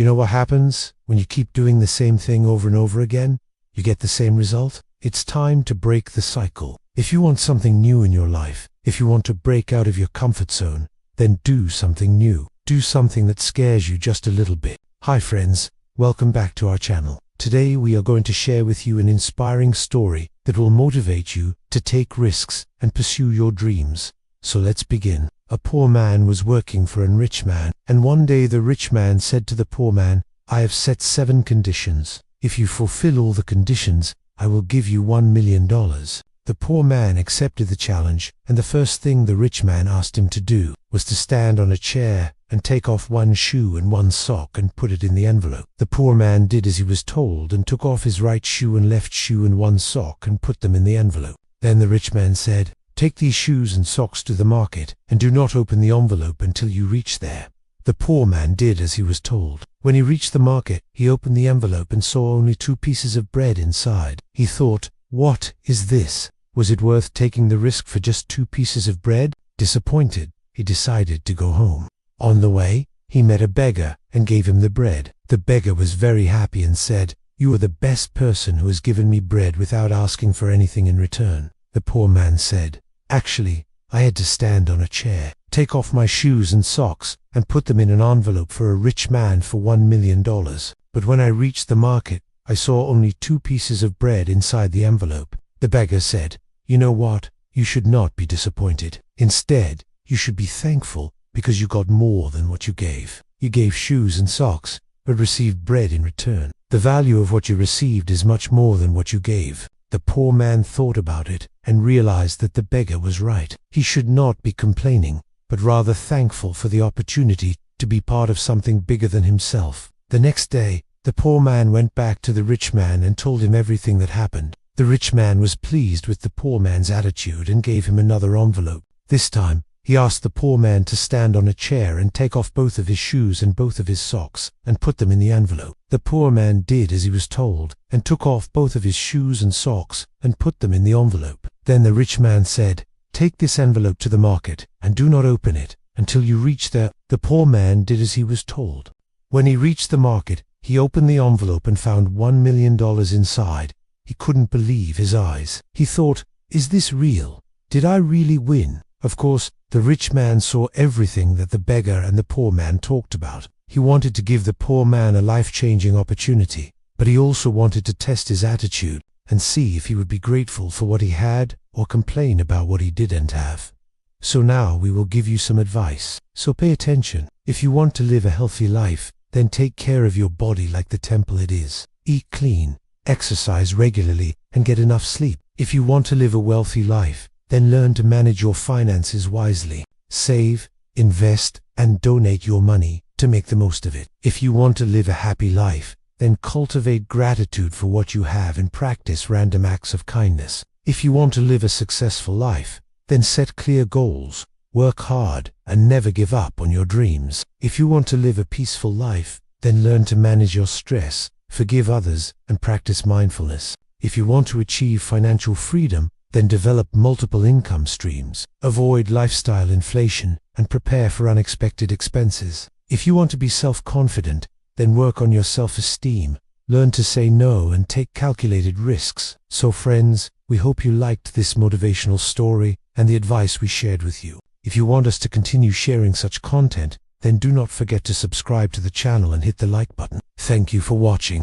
You know what happens when you keep doing the same thing over and over again? You get the same result. It's time to break the cycle. If you want something new in your life, if you want to break out of your comfort zone, then do something new. Do something that scares you just a little bit. Hi friends, welcome back to our channel. Today we are going to share with you an inspiring story that will motivate you to take risks and pursue your dreams. So let's begin. A poor man was working for a rich man, and one day the rich man said to the poor man, "I have set 7 conditions. If you fulfill all the conditions, I will give you $1 million. The poor man accepted the challenge, and the first thing the rich man asked him to do was to stand on a chair and take off 1 shoe and 1 sock and put it in the envelope. The poor man did as he was told and took off his right shoe and left shoe and 1 sock and put them in the envelope. Then the rich man said, "Take these shoes and socks to the market and do not open the envelope until you reach there." The poor man did as he was told. When he reached the market, he opened the envelope and saw only 2 pieces of bread inside. He thought, "What is this? Was it worth taking the risk for just 2 pieces of bread?" Disappointed, he decided to go home. On the way, he met a beggar and gave him the bread. The beggar was very happy and said, "You are the best person who has given me bread without asking for anything in return." The poor man said, "Actually, I had to stand on a chair, take off my shoes and socks, and put them in an envelope for a rich man for $1 million. But when I reached the market, I saw only 2 pieces of bread inside the envelope." The beggar said, "You know what? You should not be disappointed. Instead, you should be thankful because you got more than what you gave. You gave shoes and socks, but received bread in return. The value of what you received is much more than what you gave." The poor man thought about it and realized that the beggar was right. He should not be complaining, but rather thankful for the opportunity to be part of something bigger than himself. The next day, the poor man went back to the rich man and told him everything that happened. The rich man was pleased with the poor man's attitude and gave him another envelope. This time, he asked the poor man to stand on a chair and take off both of his shoes and both of his socks and put them in the envelope. The poor man did as he was told and took off both of his shoes and socks and put them in the envelope. Then the rich man said, "Take this envelope to the market and do not open it until you reach there." The poor man did as he was told. When he reached the market, he opened the envelope and found $1 million inside. He couldn't believe his eyes. He thought, "Is this real? Did I really win?" Of course, the rich man saw everything that the beggar and the poor man talked about. He wanted to give the poor man a life-changing opportunity, but he also wanted to test his attitude and see if he would be grateful for what he had or complain about what he didn't have. So now we will give you some advice. So pay attention. If you want to live a healthy life, then take care of your body like the temple it is. Eat clean, exercise regularly, and get enough sleep. If you want to live a wealthy life, then learn to manage your finances wisely. Save, invest, and donate your money to make the most of it. If you want to live a happy life, then cultivate gratitude for what you have and practice random acts of kindness. If you want to live a successful life, then set clear goals, work hard, and never give up on your dreams. If you want to live a peaceful life, then learn to manage your stress, forgive others, and practice mindfulness. If you want to achieve financial freedom, then develop multiple income streams, avoid lifestyle inflation, and prepare for unexpected expenses. If you want to be self-confident, then work on your self-esteem, learn to say no and take calculated risks. So friends, we hope you liked this motivational story and the advice we shared with you. If you want us to continue sharing such content, then do not forget to subscribe to the channel and hit the like button. Thank you for watching.